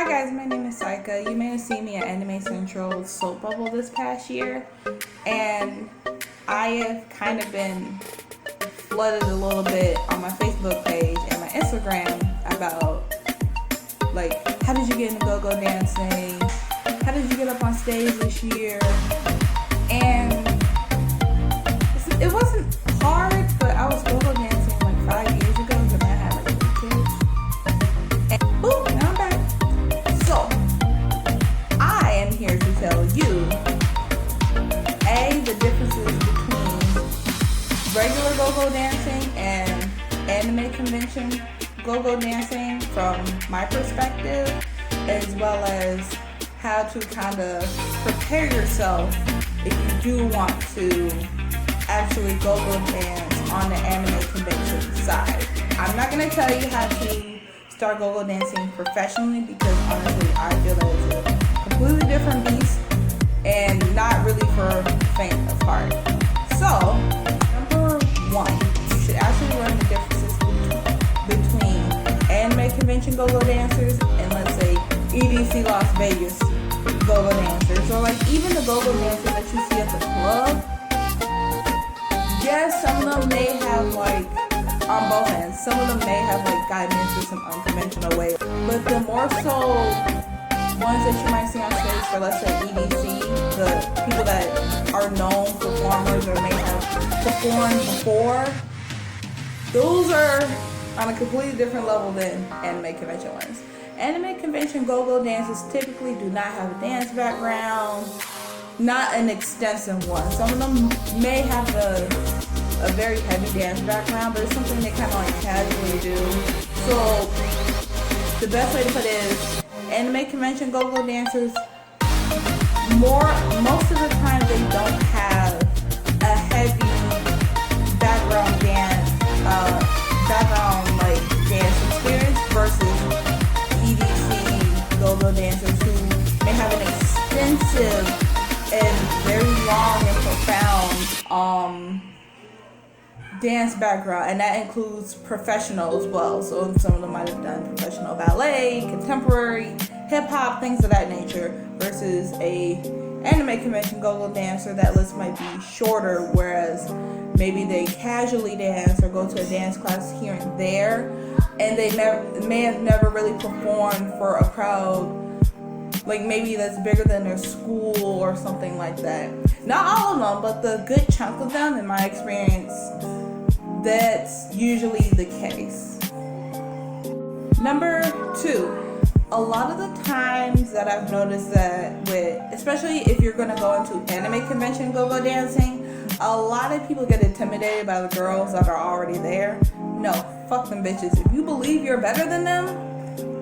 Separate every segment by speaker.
Speaker 1: guys, my name is Saika. You may have seen me at Anime Central Soap Bubble this past year, and I have kind of been flooded a little bit on my Facebook page and my Instagram about, like, how did you get into go-go dancing? How did you get up on stage this year? And it wasn't hard, but I was go-go dancing like 5 years ago when I had like 2 kids. And boom, now I'm back. So, I am here to tell you, the differences between regular go-go dancing and anime convention go-go dancing from my perspective, as well as how to kind of prepare yourself if you do want to actually go-go dance on the anime convention side. I'm not going to tell you how to start go-go dancing professionally, because honestly I feel that it's a completely different beast and not really for faint of heart. So, number one, you should actually learn the differences between anime convention go-go dancers and, let's say, EDC Las Vegas go-go dancers, or like even the go-go dancers that you see at the club. Yes, some of them may have, like, on both ends, some of them may have like guidance in some unconventional way, but the more so ones that you might see on stage for, let's say, EDC, the people that are known performers or may have performed before, those are on a completely different level than anime convention ones. Anime convention go-go dancers typically do not have a dance background, not an extensive one. Some of them may have a very heavy dance background, but it's something they kind of like casually do. So the best way to put it is, anime convention go-go dancers, most of the time they don't have a heavy background dance experience versus EDC go-go dancers who may have an extensive and very long and profound dance background, and that includes professional as well. So some of them might have done professional ballet, contemporary, hip-hop, things of that nature, versus a anime convention go-go dancer that list might be shorter, whereas maybe they casually dance or go to a dance class here and there, and they may have never really performed for a crowd like maybe that's bigger than their school or something like that. Not all of them, but the good chunk of them, in my experience, that's usually the case. Number two, a lot of the times that I've noticed that especially if you're going to go into anime convention go-go dancing, a lot of people get intimidated by the girls that are already there. No, fuck them bitches. If you believe you're better than them,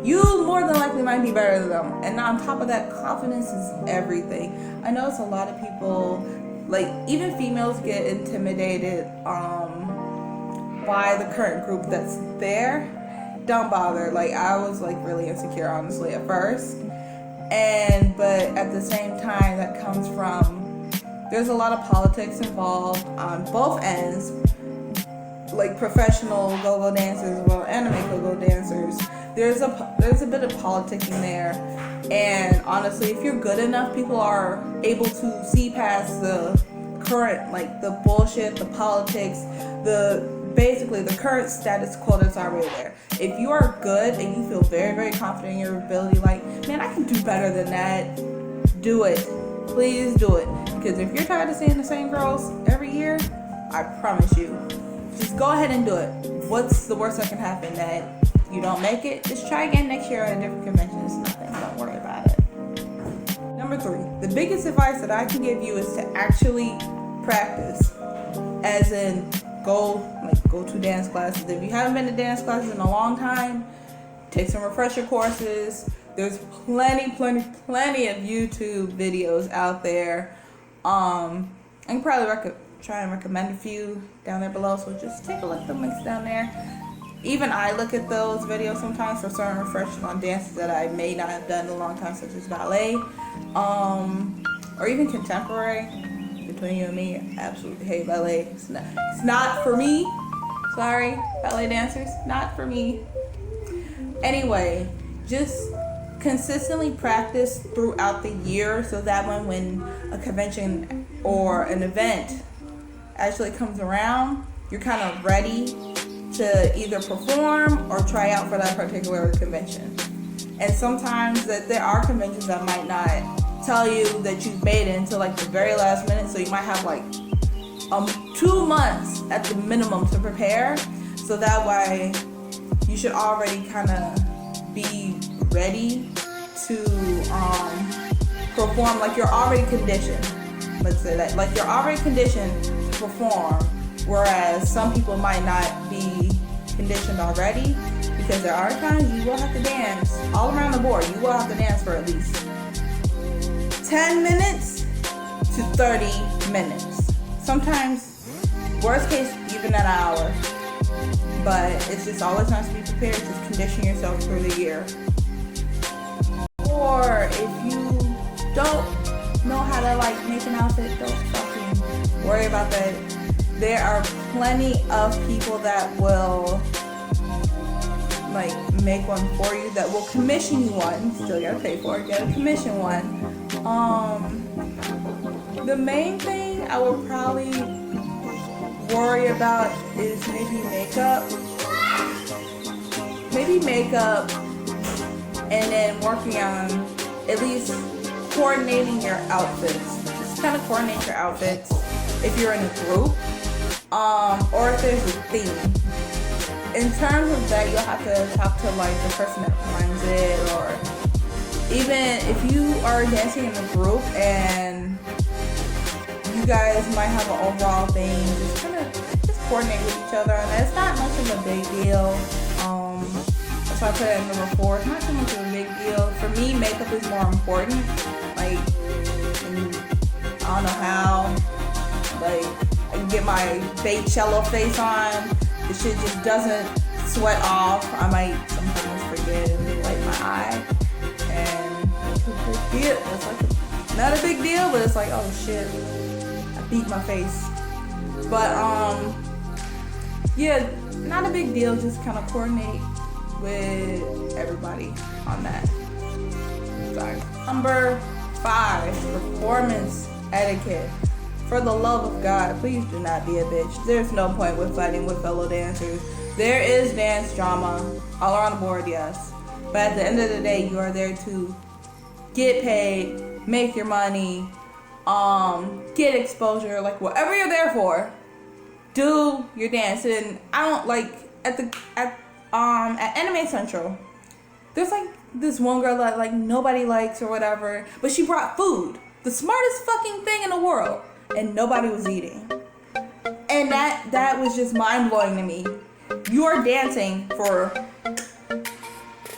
Speaker 1: you more than likely might be better than them. And on top of that, confidence is everything. I notice a lot of people, like even females, get intimidated by the current group that's there. Don't bother. Like, I was like really insecure honestly at first, but at the same time, that comes from, there's a lot of politics involved on both ends, like professional go-go dancers, well, anime go-go dancers. There's a bit of politicking there, and honestly, if you're good enough, people are able to see past the current, like, the bullshit, the politics, basically the current status quo that's already there. If you are good and you feel very, very confident in your ability, like, man, I can do better than that, do it. Please do it. Because if you're tired of seeing the same girls every year, I promise you, just go ahead and do it. What's the worst that can happen? That you don't make it? Just try again next year at a different convention. It's nothing. Don't worry about it. Number three, the biggest advice that I can give you is to actually practice. As in, go to dance classes. If you haven't been to dance classes in a long time, take some refresher courses. There's plenty of YouTube videos out there. I can probably try and recommend a few down there below, so just take a look at the links down there. Even I look at those videos sometimes for certain refreshers on dances that I may not have done in a long time, such as ballet, or even contemporary. Between you and me, I absolutely hate ballet. It's not for me. Sorry, ballet dancers, not for me. Anyway, just consistently practice throughout the year so that when a convention or an event actually comes around, you're kind of ready to either perform or try out for that particular convention. And sometimes that there are conventions that might not tell you that you've made it until like the very last minute, so you might have like 2 months at the minimum to prepare. So that way you should already kind of be ready to perform, like you're already conditioned. Let's say that, like you're already conditioned to perform, whereas some people might not be conditioned already, because there are times you will have to dance all around the board. You will have to dance for at least 10 minutes to 30 minutes. Sometimes, worst case, even an hour. But it's just always nice to be prepared. Just condition yourself through the year. Or if you don't know how to like make an outfit, don't fucking worry about that. There are plenty of people that will like make one for you, that will commission you one. Still gotta pay for it, gotta commission one. The main thing I would probably worry about is maybe makeup, and then working on at least coordinating your outfits. Just kind of coordinate your outfits if you're in a group, or if there's a theme. In terms of that, you'll have to talk to like the person that plans it, or even if you are dancing in a group and you guys might have an overall thing, just kind of just coordinate with each other. And it's not much of a big deal. So I put it at number 4. It's not too much of a big deal. For me, makeup is more important. Like, I don't know how. Like, I can get my fake cello face on. The shit just doesn't sweat off. I might sometimes forget and light my eye. And it's a big deal. It's like not a big deal, but it's like, oh shit, I beat my face. But yeah, not a big deal. Just kind of coordinate with everybody on that. Sorry. Number 5, performance etiquette. For the love of God, please do not be a bitch. There's no point with fighting with fellow dancers. There is dance drama all around the board, yes. But at the end of the day, you are there to get paid, make your money, get exposure, like whatever you're there for. Do your dance. And I don't like at Anime Central, there's like this one girl that like nobody likes or whatever, but she brought food, the smartest fucking thing in the world, and nobody was eating. And that was just mind blowing to me. You are dancing for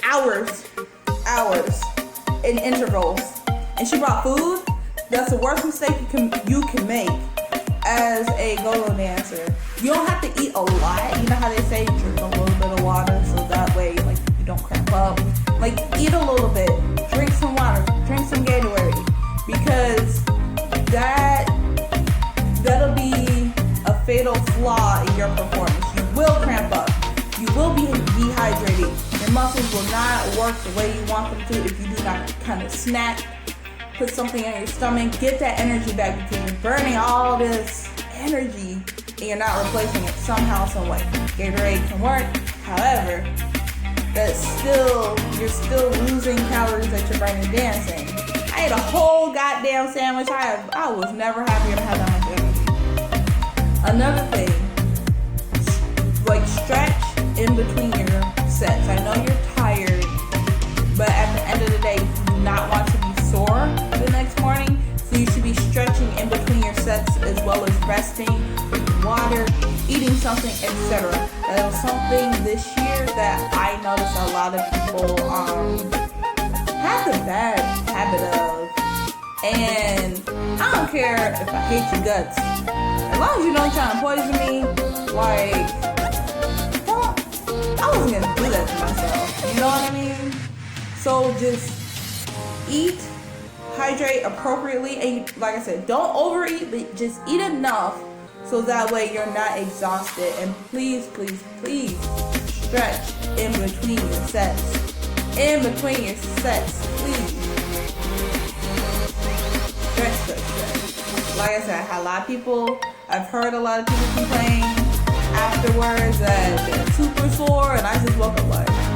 Speaker 1: hours in intervals, and she brought food. That's the worst mistake you can make as a go-go dancer. You don't have to eat a lot. You know how they say drink a little bit of water so that way like you don't cramp up. Like eat a little bit, drink some water, drink some Gatorade, because that'll be a fatal flaw in your performance. You will cramp up. You will be dehydrated. Your muscles will not work the way you want them to if you do not kind of snack, put something on your stomach, get that energy back, because you're burning all this energy and you're not replacing it somehow, some way. Gatorade can work, however, you're still losing calories that you're burning dancing. I ate a whole goddamn sandwich. I was never happier to have that much energy. Another thing, like stretch in between your sets. I know you're tired, but at the end of the day, you do not want to be sore the next morning, so you should be stretching in between your sets as well as resting, drinking water, eating something, etc. That was something this year that I noticed a lot of people have the bad habit of. And I don't care if I hate your guts, as long as you don't try to poison me. Like, I wasn't gonna do that to myself, you know what I mean? So just eat, hydrate appropriately, and like I said, don't overeat, but just eat enough so that way you're not exhausted. And please, please, please stretch in between your sets. in between your sets, please. Stretch. Like I said, I had a lot of people, I've heard a lot of people complain afterwards that they're super sore, and I just woke up like,